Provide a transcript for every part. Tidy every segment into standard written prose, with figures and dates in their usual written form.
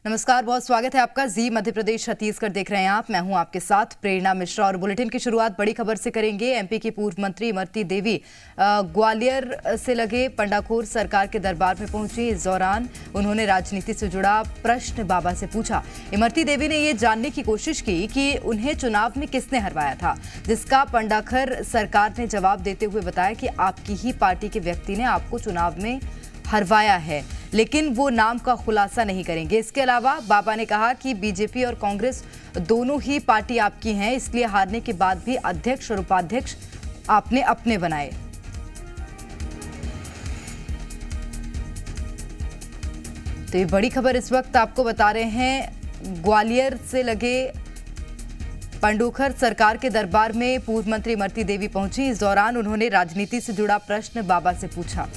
नमस्कार, बहुत स्वागत है आपका। जी मध्य प्रदेश छत्तीसगढ़ देख रहे हैं आप। मैं हूं आपके साथ प्रेरणा मिश्रा और बुलेटिन की शुरुआत बड़ी खबर से करेंगे। एमपी की पूर्व मंत्री इमरती देवी ग्वालियर से लगे पंडाखोर सरकार के दरबार में पहुंची। इस दौरान उन्होंने राजनीति से जुड़ा प्रश्न बाबा से पूछा। इमरती देवी ने ये जानने की कोशिश की कि उन्हें चुनाव में किसने हरवाया था, जिसका पंडाखर सरकार ने जवाब देते हुए बताया कि आपकी ही पार्टी के व्यक्ति ने आपको चुनाव में हरवाया है, लेकिन वो नाम का खुलासा नहीं करेंगे। इसके अलावा बाबा ने कहा कि बीजेपी और कांग्रेस दोनों ही पार्टी आपकी हैं, इसलिए हारने के बाद भी अध्यक्ष और उपाध्यक्ष आपने अपने बनाए। तो ये बड़ी खबर इस वक्त आपको बता रहे हैं। ग्वालियर से लगे पंडोखर सरकार के दरबार में पूर्व मंत्री इमरती देवी पहुंची। इस दौरान उन्होंने राजनीति से जुड़ा प्रश्न बाबा से पूछा।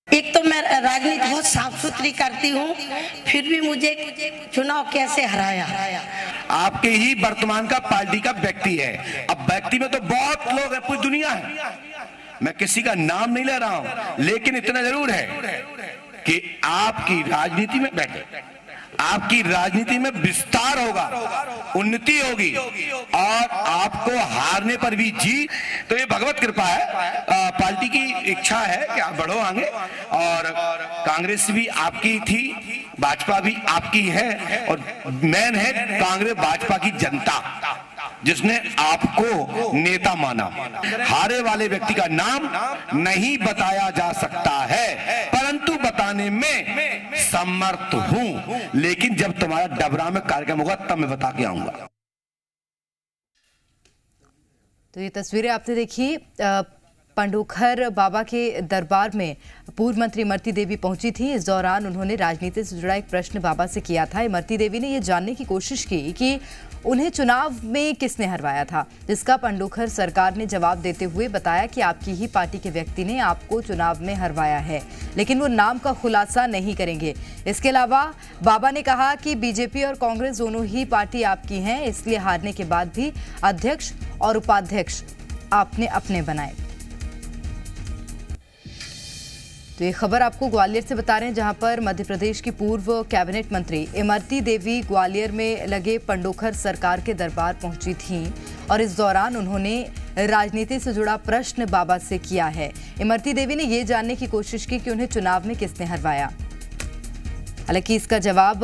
एक तो मैं राजनीति बहुत साफ सुथरी करती हूँ, फिर भी मुझे चुनाव कैसे हराया? आपके ही वर्तमान का पार्टी का व्यक्ति है। अब व्यक्ति में तो बहुत लोग हैं, पूरी दुनिया है। मैं किसी का नाम नहीं ले रहा हूं, लेकिन इतना जरूर है कि आपकी राजनीति में बैठे, आपकी राजनीति में विस्तार होगा, उन्नति होगी और आपको हारने पर भी जी। तो ये भगवत कृपा है, पार्टी की इच्छा है कि आप बढ़ो आगे। और कांग्रेस भी आपकी थी, भाजपा भी आपकी है, और मेन है कांग्रेस भाजपा की जनता जिसने आपको नेता माना। हारे वाले व्यक्ति का नाम नहीं बताया जा सकता है, परंतु बताने में समर्थ हूं। लेकिन जब तुम्हारा डबरा में कार्यक्रम होगा तब मैं बता के आऊंगा। तो ये तस्वीरें आपने देखी। पंडोखर बाबा के दरबार में पूर्व मंत्री इमरती देवी पहुंची थी। इस दौरान उन्होंने राजनीति से जुड़ा एक प्रश्न बाबा से किया था। इमरती देवी ने यह जानने की कोशिश की कि उन्हें चुनाव में किसने हरवाया था, जिसका पंडोखर सरकार ने जवाब देते हुए बताया कि आपकी ही पार्टी के व्यक्ति ने आपको चुनाव में हरवाया है, लेकिन वो नाम का खुलासा नहीं करेंगे। इसके अलावा बाबा ने कहा कि बीजेपी और कांग्रेस दोनों ही पार्टी आपकी हैं, इसलिए हारने के बाद भी अध्यक्ष और उपाध्यक्ष आपने अपने बनाए। तो ये खबर आपको ग्वालियर से बता रहे हैं, जहां पर मध्य प्रदेश की पूर्व कैबिनेट मंत्री इमरती देवी ग्वालियर में लगे पंडोखर सरकार के दरबार पहुंची थीं और इस दौरान उन्होंने राजनीति से जुड़ा प्रश्न बाबा से किया है। इमरती देवी ने ये जानने की कोशिश की कि उन्हें चुनाव में किसने हरवाया। हालांकि इसका जवाब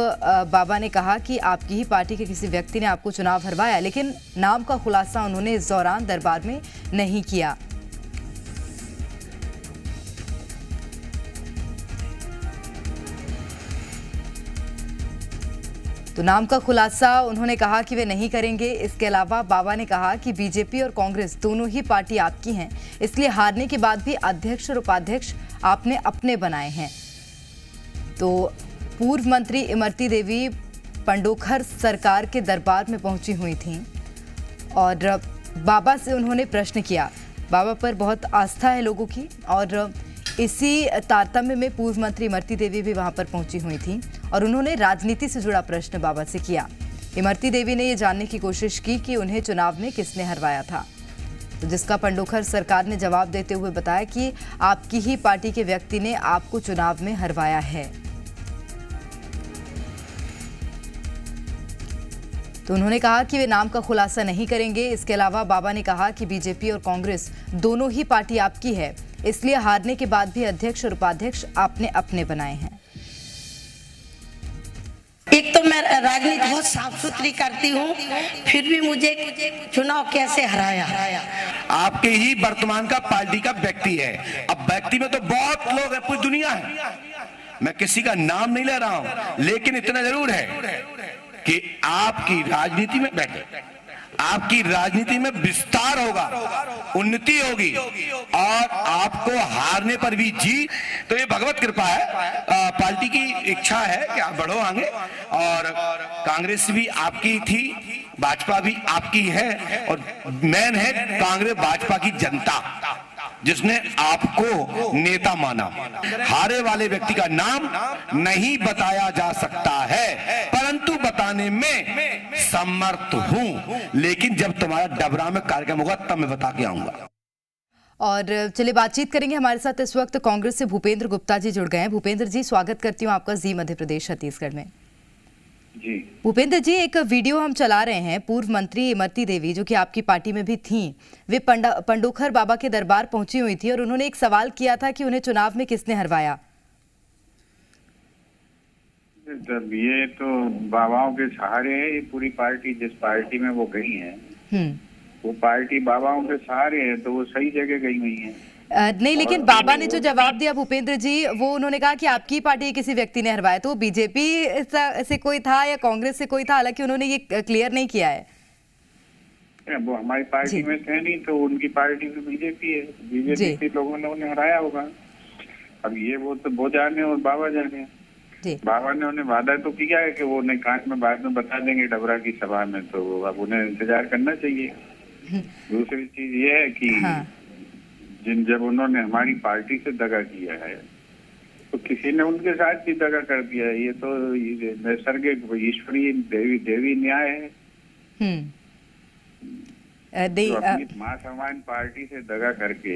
बाबा ने कहा कि आपकी ही पार्टी के किसी व्यक्ति ने आपको चुनाव हरवाया, लेकिन नाम का खुलासा उन्होंने इस दौरान दरबार में नहीं किया। तो नाम का खुलासा उन्होंने कहा कि वे नहीं करेंगे। इसके अलावा बाबा ने कहा कि बीजेपी और कांग्रेस दोनों ही पार्टी आपकी हैं, इसलिए हारने के बाद भी अध्यक्ष और उपाध्यक्ष आपने अपने बनाए हैं। तो पूर्व मंत्री इमरती देवी पंडोखर सरकार के दरबार में पहुंची हुई थीं और बाबा से उन्होंने प्रश्न किया। बाबा पर बहुत आस्था है लोगों की और इसी तारतम्य में पूर्व मंत्री इमरती देवी भी वहां पर पहुंची हुई थी और उन्होंने राजनीति से जुड़ा प्रश्न बाबा से किया। इमरती देवी ने यह जानने की कोशिश की कि उन्हें चुनाव में किसने हरवाया था, तो जिसका पंडोखर सरकार ने जवाब देते हुए बताया कि आपकी ही पार्टी के व्यक्ति ने आपको चुनाव में हरवाया है। तो उन्होंने कहा कि वे नाम का खुलासा नहीं करेंगे। इसके अलावा बाबा ने कहा कि बीजेपी और कांग्रेस दोनों ही पार्टी आपकी है, इसलिए हारने के बाद भी अध्यक्ष और उपाध्यक्ष आपने अपने बनाए हैं। एक तो मैं राजनीति बहुत साफ सुथरी करती हूँ, फिर भी मुझे चुनाव कैसे हराया? आपके ही वर्तमान का पार्टी का व्यक्ति है। अब व्यक्ति में तो बहुत लोग हैं, पूरी दुनिया है। मैं किसी का नाम नहीं ले रहा हूं, लेकिन इतना जरूर है कि आपकी राजनीति में बैठे, आपकी राजनीति में विस्तार होगा, उन्नति होगी और आपको हारने पर भी जी। तो ये भगवत कृपा है, पार्टी की इच्छा है कि आप बढ़ो आगे। और कांग्रेस भी आपकी थी, भाजपा भी आपकी है, और मेन है कांग्रेस भाजपा की जनता जिसने आपको नेता माना। हारे वाले व्यक्ति का नाम नहीं बताया जा सकता है, परंतु बताने में समर्थ हूं। लेकिन जब तुम्हारा डबरा में कार्यक्रम होगा तब मैं बता के आऊंगा। और चलिए बातचीत करेंगे। हमारे साथ इस वक्त कांग्रेस से भूपेंद्र गुप्ता जी जुड़ गए हैं। भूपेंद्र जी, स्वागत करती हूँ आपका जी मध्य प्रदेश छत्तीसगढ़ में। जी भूपेंद्र जी, एक वीडियो हम चला रहे हैं। पूर्व मंत्री इमरती देवी, जो कि आपकी पार्टी में भी थीं, वे पंडोखर बाबा के दरबार पहुंची हुई थी और उन्होंने एक सवाल किया था कि उन्हें चुनाव में किसने हरवाया। जब ये तो बाबाओं के सहारे है, ये पूरी पार्टी जिस पार्टी में वो गई है वो पार्टी बाबाओं के सहारे है, तो वो सही जगह गई हुई है। नहीं, लेकिन बाबा ने जो जवाब दिया भूपेंद्र जी, वो उन्होंने कहा कि आपकी पार्टी किसी व्यक्ति ने हरवाया। तो बीजेपी से कोई था या कांग्रेस से कोई था? हालांकि उन्होंने ये क्लियर नहीं किया है। वो हमारी पार्टी में थे नहीं, तो उनकी पार्टी तो बीजेपी है। बीजेपी के लोगों ने उन्हें हराया होगा। अब ये वो जाने और बाबा जाने। बाबा ने उन्हें वादा तो किया है कि वो उन्हें कान में बाद में बता देंगे डबरा की सभा में, तो अब उन्हें इंतजार करना चाहिए। दूसरी चीज ये है कि जब उन्होंने हमारी पार्टी से दगा किया है तो किसी ने उनके साथ भी दगा कर दिया है। ये तो नैसर्गिक ईश्वरीय देवी न्याय है। तो अपनी मां समान पार्टी से दगा करके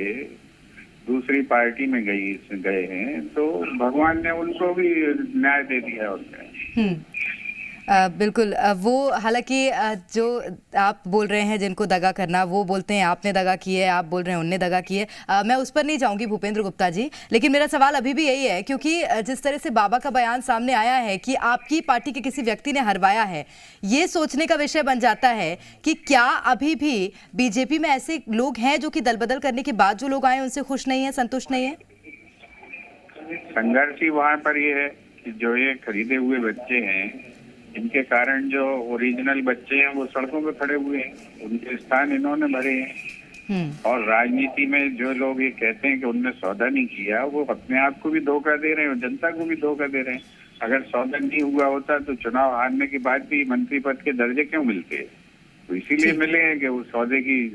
दूसरी पार्टी में गए हैं, तो भगवान ने उनको भी न्याय दे दिया है। और बिल्कुल। वो हालांकि जो आप बोल रहे हैं जिनको दगा करना, वो बोलते हैं आपने दगा की है, आप बोल रहे हैं उनने दगा की है। मैं उस पर नहीं जाऊंगी भूपेंद्र गुप्ता जी, लेकिन मेरा सवाल अभी भी यही है, क्योंकि जिस तरह से बाबा का बयान सामने आया है कि आपकी पार्टी के किसी व्यक्ति ने हरवाया है, ये सोचने का विषय बन जाता है कि क्या अभी भी बीजेपी में ऐसे लोग हैं जो कि दल बदल करने के बाद जो लोग आए उनसे खुश नहीं है, संतुष्ट नहीं है? संघर्ष ही वहाँ पर ये है कि जो ये खरीदे हुए बच्चे हैं, इनके कारण जो ओरिजिनल बच्चे हैं वो सड़कों पे खड़े हुए हैं, उनके स्थान इन्होंने भरे हैं। और राजनीति में जो लोग ये कहते हैं कि उनने सौदा नहीं किया, वो अपने आप को भी धोखा दे रहे हैं और जनता को भी धोखा दे रहे हैं। अगर सौदा नहीं हुआ होता तो चुनाव हारने के बाद भी मंत्री पद के दर्जे क्यों मिलते? तो इसीलिए मिले हैं कि वो सौदे की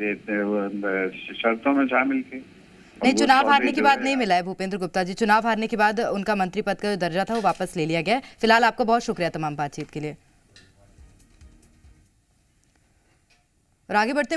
शर्तों में शामिल थे। नहीं, चुनाव हारने के बाद नहीं मिला है भूपेंद्र गुप्ता जी। चुनाव हारने के बाद उनका मंत्री पद का जो दर्जा था वो वापस ले लिया गया। फिलहाल आपका बहुत शुक्रिया तमाम बातचीत के लिए। और आगे बढ़ते हैं।